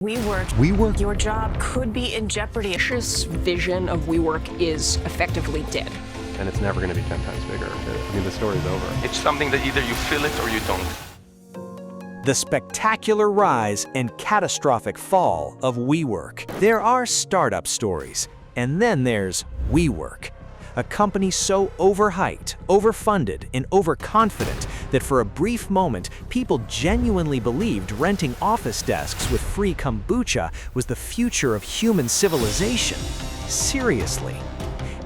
WeWork. Your job could be in jeopardy. This vision of WeWork is effectively dead. And it's never going to be 10 times bigger. I mean, the story's over. It's something that either you feel it or you don't. The spectacular rise and catastrophic fall of WeWork. There are startup stories, and then there's WeWork, a company so overhyped, overfunded, and overconfident that for a brief moment, people genuinely believed renting office desks with free kombucha was the future of human civilization. Seriously.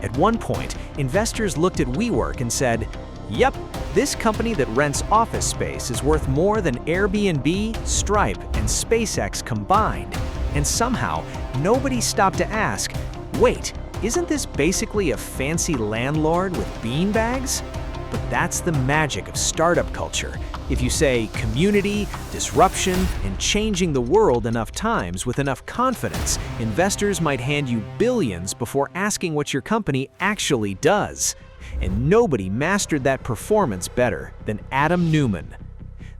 At one point, investors looked at WeWork and said, "Yep, this company that rents office space is worth more than Airbnb, Stripe, and SpaceX combined." And somehow, nobody stopped to ask, wait, isn't this basically a fancy landlord with beanbags? But that's the magic of startup culture. If you say community, disruption, and changing the world enough times with enough confidence, investors might hand you billions before asking what your company actually does. And nobody mastered that performance better than Adam Neumann.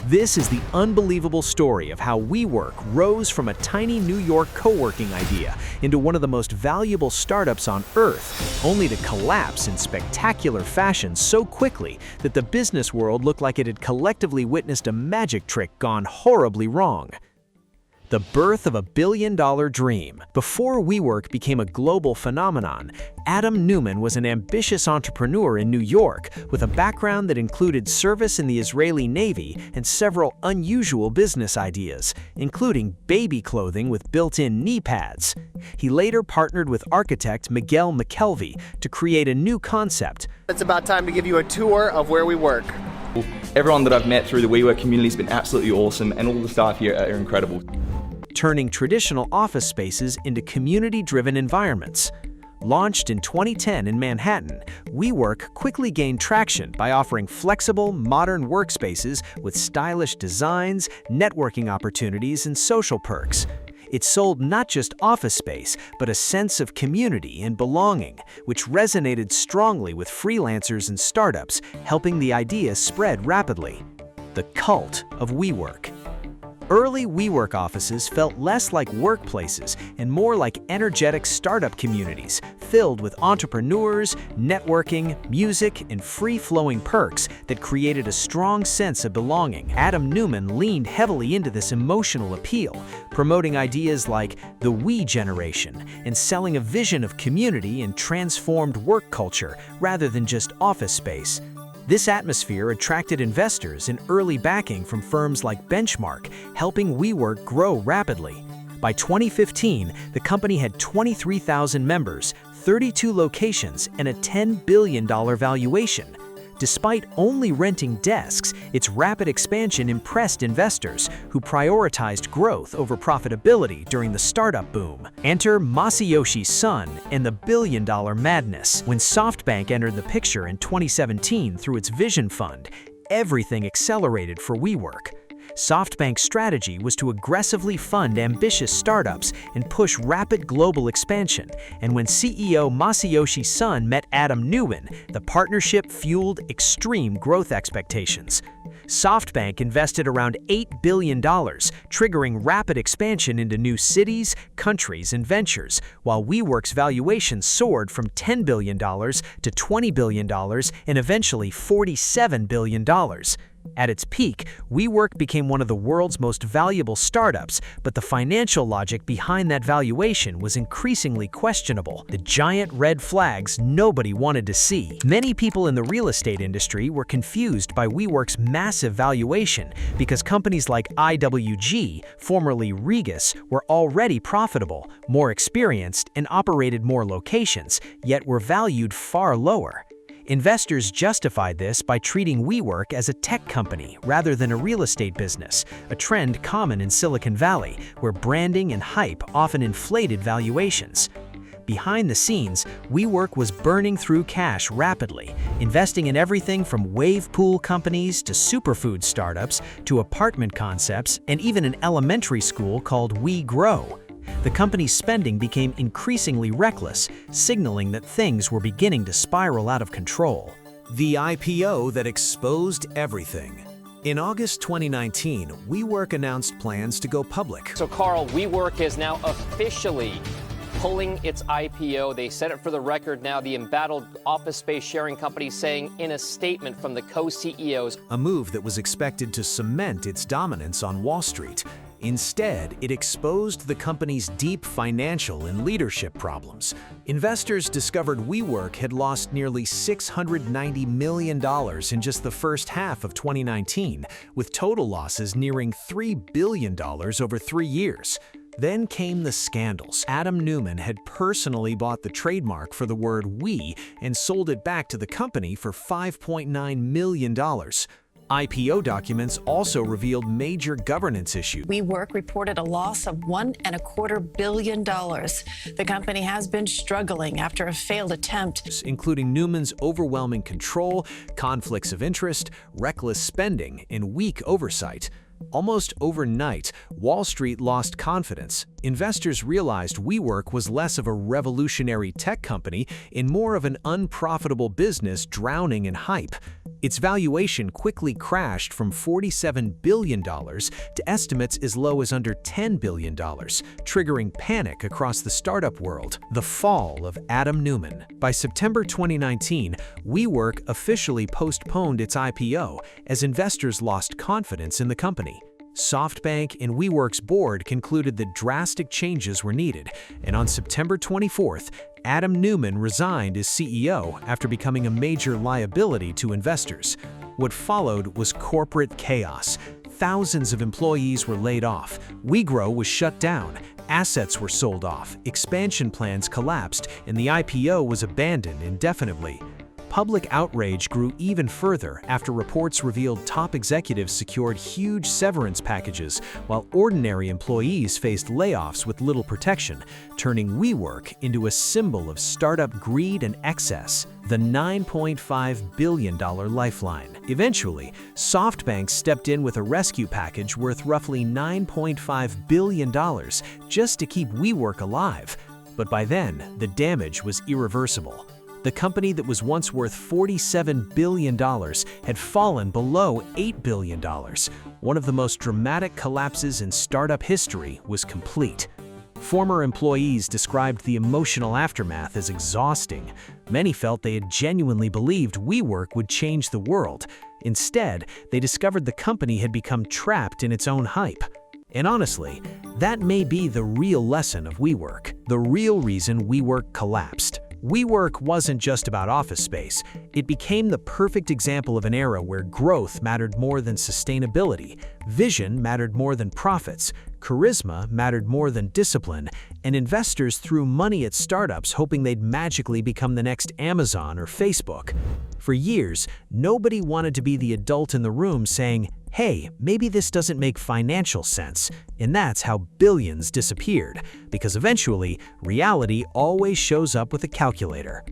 This is the unbelievable story of how WeWork rose from a tiny New York co-working idea into one of the most valuable startups on Earth, only to collapse in spectacular fashion so quickly that the business world looked like it had collectively witnessed a magic trick gone horribly wrong. The birth of a billion-dollar dream. Before WeWork became a global phenomenon, Adam Neumann was an ambitious entrepreneur in New York with a background that included service in the Israeli Navy and several unusual business ideas, including baby clothing with built-in knee pads. He later partnered with architect Miguel McKelvey to create a new concept. It's about time to give you a tour of where we work. Everyone that I've met through the WeWork community has been absolutely awesome, and all the staff here are incredible. Turning traditional office spaces into community-driven environments. Launched in 2010 in Manhattan, WeWork quickly gained traction by offering flexible, modern workspaces with stylish designs, networking opportunities, and social perks. It sold not just office space, but a sense of community and belonging, which resonated strongly with freelancers and startups, helping the idea spread rapidly. The cult of WeWork. Early WeWork offices felt less like workplaces and more like energetic startup communities, filled with entrepreneurs, networking, music, and free-flowing perks that created a strong sense of belonging. Adam Neumann leaned heavily into this emotional appeal, promoting ideas like the We generation and selling a vision of community and transformed work culture rather than just office space. This atmosphere attracted investors and early backing from firms like Benchmark, helping WeWork grow rapidly. By 2015, the company had 23,000 members, 32 locations, and a $10 billion valuation. Despite only renting desks, its rapid expansion impressed investors who prioritized growth over profitability during the startup boom. Enter Masayoshi Son and the billion-dollar madness. When SoftBank entered the picture in 2017 through its Vision Fund, everything accelerated for WeWork. SoftBank's strategy was to aggressively fund ambitious startups and push rapid global expansion, and when CEO Masayoshi Son met Adam Neumann, the partnership fueled extreme growth expectations. SoftBank invested around $8 billion, triggering rapid expansion into new cities, countries, and ventures, while WeWork's valuation soared from $10 billion to $20 billion and eventually $47 billion. At its peak, WeWork became one of the world's most valuable startups, but the financial logic behind that valuation was increasingly questionable. The giant red flags nobody wanted to see. Many people in the real estate industry were confused by WeWork's massive valuation because companies like IWG, formerly Regus, were already profitable, more experienced, and operated more locations, yet were valued far lower. Investors justified this by treating WeWork as a tech company rather than a real estate business, a trend common in Silicon Valley, where branding and hype often inflated valuations. Behind the scenes, WeWork was burning through cash rapidly, investing in everything from wave pool companies to superfood startups to apartment concepts and even an elementary school called WeGrow. The company's spending became increasingly reckless, signaling that things were beginning to spiral out of control. The IPO that exposed everything. In August 2019, WeWork announced plans to go public. So, Carl, WeWork is now officially pulling its IPO. They set it for the record now, the embattled office space sharing company saying in a statement from the co-CEOs. A move that was expected to cement its dominance on Wall Street. Instead, it exposed the company's deep financial and leadership problems. Investors discovered WeWork had lost nearly $690 million in just the first half of 2019, with total losses nearing $3 billion over 3 years. Then came the scandals. Adam Neumann had personally bought the trademark for the word "we" and sold it back to the company for $5.9 million. IPO documents also revealed major governance issues. WeWork reported a loss of $1.25 billion. The company has been struggling after a failed attempt, Including Neumann's overwhelming control, conflicts of interest, reckless spending, and weak oversight. Almost overnight, Wall Street lost confidence. Investors realized WeWork was less of a revolutionary tech company and more of an unprofitable business drowning in hype. Its valuation quickly crashed from $47 billion to estimates as low as under $10 billion, triggering panic across the startup world. The fall of Adam Neumann. By September 2019, WeWork officially postponed its IPO as investors lost confidence in the company. SoftBank and WeWork's board concluded that drastic changes were needed, and on September 24th, Adam Neumann resigned as CEO after becoming a major liability to investors. What followed was corporate chaos. Thousands of employees were laid off, WeGrow was shut down, assets were sold off, expansion plans collapsed, and the IPO was abandoned indefinitely. Public outrage grew even further after reports revealed top executives secured huge severance packages, while ordinary employees faced layoffs with little protection, turning WeWork into a symbol of startup greed and excess, the $9.5 billion lifeline. Eventually, SoftBank stepped in with a rescue package worth roughly $9.5 billion just to keep WeWork alive. But by then, the damage was irreversible. The company that was once worth $47 billion had fallen below $8 billion. One of the most dramatic collapses in startup history was complete. Former employees described the emotional aftermath as exhausting. Many felt they had genuinely believed WeWork would change the world. Instead, they discovered the company had become trapped in its own hype. And honestly, that may be the real lesson of WeWork, the real reason WeWork collapsed. WeWork wasn't just about office space. It became the perfect example of an era where growth mattered more than sustainability, vision mattered more than profits, charisma mattered more than discipline, and investors threw money at startups hoping they'd magically become the next Amazon or Facebook. For years, nobody wanted to be the adult in the room saying, "Hey, maybe this doesn't make financial sense." And that's how billions disappeared, because eventually, reality always shows up with a calculator.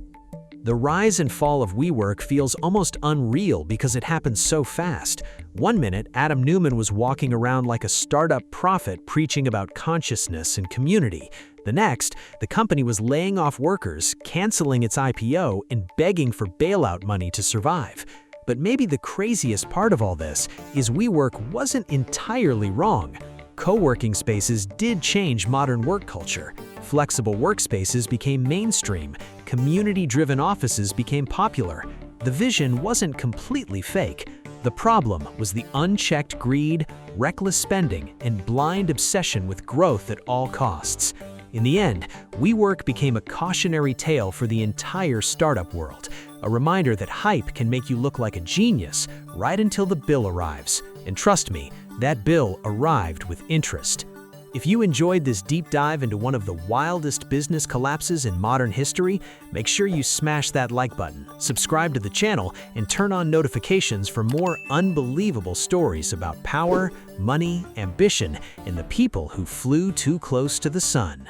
The rise and fall of WeWork feels almost unreal because it happened so fast. One minute, Adam Neumann was walking around like a startup prophet preaching about consciousness and community. The next, the company was laying off workers, canceling its IPO, and begging for bailout money to survive. But maybe the craziest part of all this is WeWork wasn't entirely wrong. Co-working spaces did change modern work culture. Flexible workspaces became mainstream. Community-driven offices became popular. The vision wasn't completely fake. The problem was the unchecked greed, reckless spending, and blind obsession with growth at all costs. In the end, WeWork became a cautionary tale for the entire startup world, a reminder that hype can make you look like a genius right until the bill arrives. And trust me, that bill arrived with interest. If you enjoyed this deep dive into one of the wildest business collapses in modern history, make sure you smash that like button, subscribe to the channel, and turn on notifications for more unbelievable stories about power, money, ambition, and the people who flew too close to the sun.